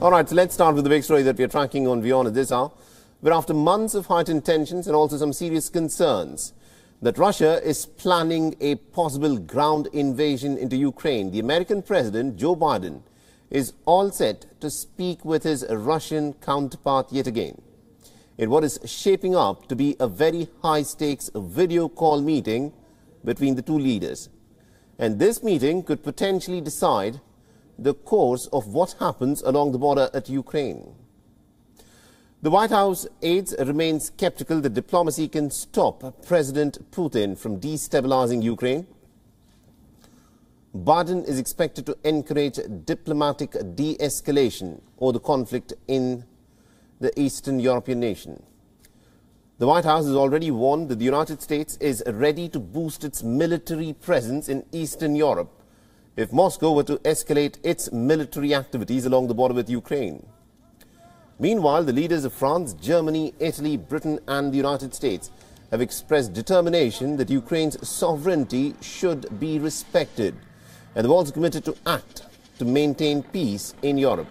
All right, so let's start with the big story that we are tracking on WION at this hour, where after months of heightened tensions and also some serious concerns that Russia is planning a possible ground invasion into Ukraine, the American President, Joe Biden, is all set to speak with his Russian counterpart yet again in what is shaping up to be a very high-stakes video call meeting between the two leaders. And this meeting could potentially decide the course of what happens along the border at Ukraine. The White House aides remain skeptical that diplomacy can stop President Putin from destabilizing Ukraine. Biden is expected to encourage diplomatic de-escalation over the conflict in the Eastern European nation. The White House has already warned that the United States is ready to boost its military presence in Eastern Europe if Moscow were to escalate its military activities along the border with Ukraine. Meanwhile, the leaders of France, Germany, Italy, Britain and the United States have expressed determination that Ukraine's sovereignty should be respected, and they've also committed to act to maintain peace in Europe.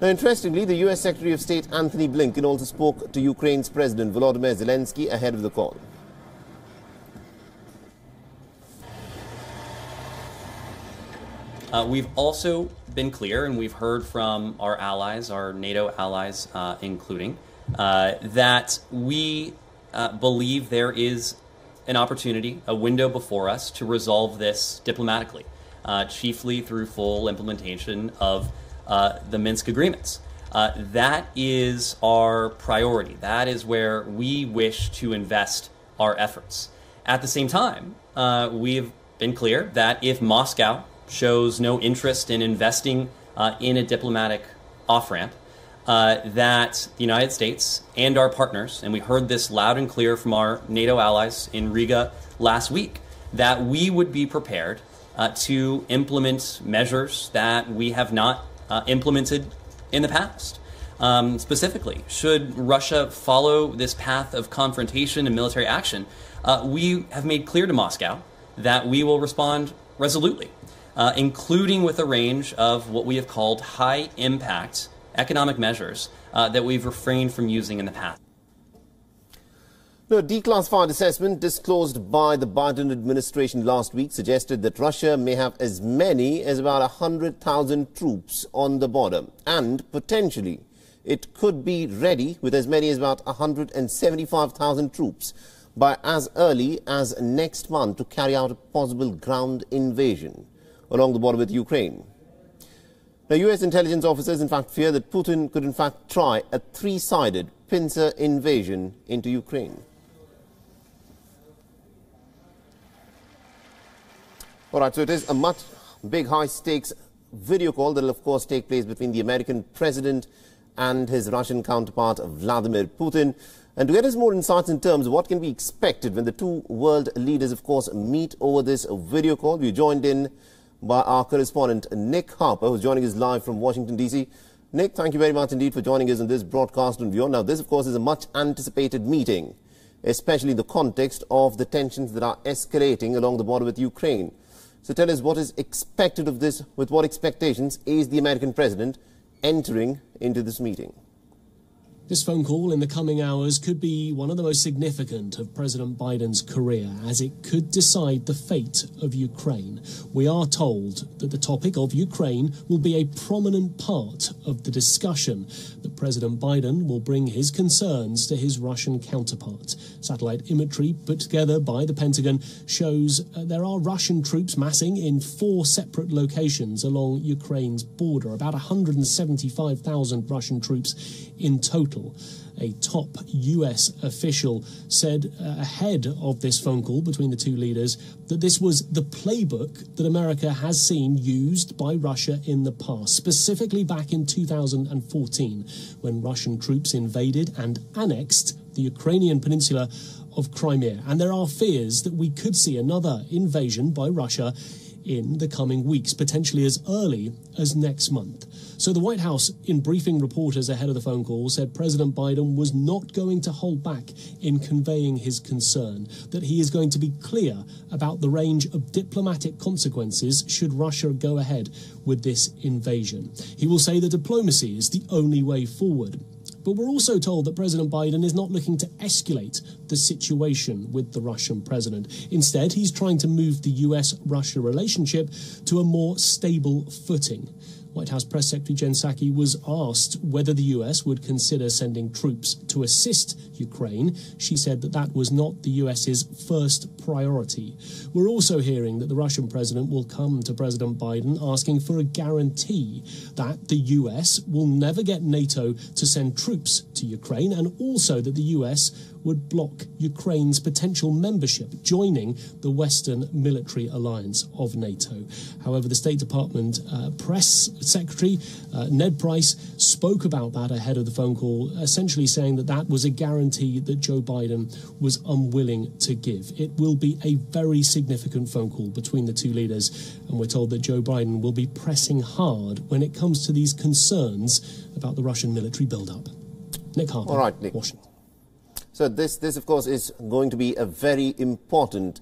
Now, interestingly, the US Secretary of State Antony Blinken also spoke to Ukraine's President Volodymyr Zelensky ahead of the call. We've also been clear, and we've heard from our allies, our NATO allies including, that we believe there is an opportunity, a window before us to resolve this diplomatically, chiefly through full implementation of the Minsk agreements. That is our priority. That is where we wish to invest our efforts. At the same time, we've been clear that if Moscow shows no interest in investing in a diplomatic off-ramp, that the United States and our partners, and we heard this loud and clear from our NATO allies in Riga last week, that we would be prepared to implement measures that we have not implemented in the past. Specifically, should Russia follow this path of confrontation and military action, we have made clear to Moscow that we will respond resolutely, including with a range of what we have called high-impact economic measures that we've refrained from using in the past. The declassified assessment disclosed by the Biden administration last week suggested that Russia may have as many as about 100,000 troops on the border, and potentially it could be ready with as many as about 175,000 troops by as early as next month to carry out a possible ground invasion along the border with Ukraine. Now, US intelligence officers in fact fear that Putin could in fact try a three-sided pincer invasion into Ukraine. All right, so it is a much big high-stakes video call that will, of course, take place between the American president and his Russian counterpart, Vladimir Putin. And to get us more insights in terms of what can be expected when the two world leaders, of course, meet over this video call, we're joined in by our correspondent, Nick Harper, who's joining us live from Washington, D.C. Nick, thank you very much indeed for joining us on this broadcast on WION. Now, this, of course, is a much-anticipated meeting, especially in the context of the tensions that are escalating along the border with Ukraine. So tell us what is expected of this, with what expectations is the American president entering into this meeting? This phone call in the coming hours could be one of the most significant of President Biden's career, as it could decide the fate of Ukraine. We are told that the topic of Ukraine will be a prominent part of the discussion, that President Biden will bring his concerns to his Russian counterpart. Satellite imagery put together by the Pentagon shows there are Russian troops massing in 4 separate locations along Ukraine's border, about 175,000 Russian troops in total. A top US official said ahead of this phone call between the two leaders that this was the playbook that America has seen used by Russia in the past, specifically back in 2014, when Russian troops invaded and annexed the Ukrainian peninsula of Crimea. And there are fears that we could see another invasion by Russia in the coming weeks, potentially as early as next month. So the White House, in briefing reporters ahead of the phone call, said President Biden was not going to hold back in conveying his concern, that he is going to be clear about the range of diplomatic consequences should Russia go ahead with this invasion. He will say that diplomacy is the only way forward. But we're also told that President Biden is not looking to escalate the situation with the Russian president. Instead, he's trying to move the US-Russia relationship to a more stable footing. White House Press Secretary Jen Psaki was asked whether the US would consider sending troops to assist Ukraine. She said that that was not the US's first priority. We're also hearing that the Russian president will come to President Biden asking for a guarantee that the US will never get NATO to send troops to Ukraine, and also that the US would block Ukraine's potential membership, joining the Western military alliance of NATO. However, the State Department press secretary, Ned Price, spoke about that ahead of the phone call, essentially saying that that was a guarantee that Joe Biden was unwilling to give. It will be a very significant phone call between the two leaders, and we're told that Joe Biden will be pressing hard when it comes to these concerns about the Russian military buildup. Nick Harper, all right, Nick. Washington. So this, of course, is going to be a very important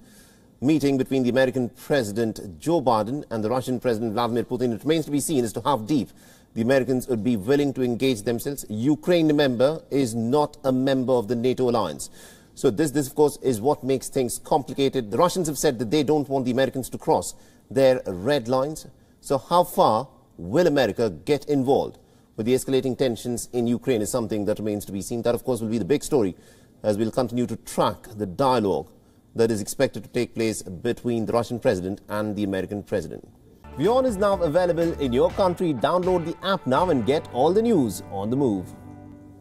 meeting between the American President Joe Biden and the Russian President Vladimir Putin. It remains to be seen as to how deep the Americans would be willing to engage themselves. Ukraine, remember, is not a member of the NATO alliance. So this, of course, is what makes things complicated. The Russians have said that they don't want the Americans to cross their red lines. So how far will America get involved with the escalating tensions in Ukraine is something that remains to be seen. That, of course, will be the big story as we'll continue to track the dialogue that is expected to take place between the Russian president and the American president. WION is now available in your country. Download the app now and get all the news on the move.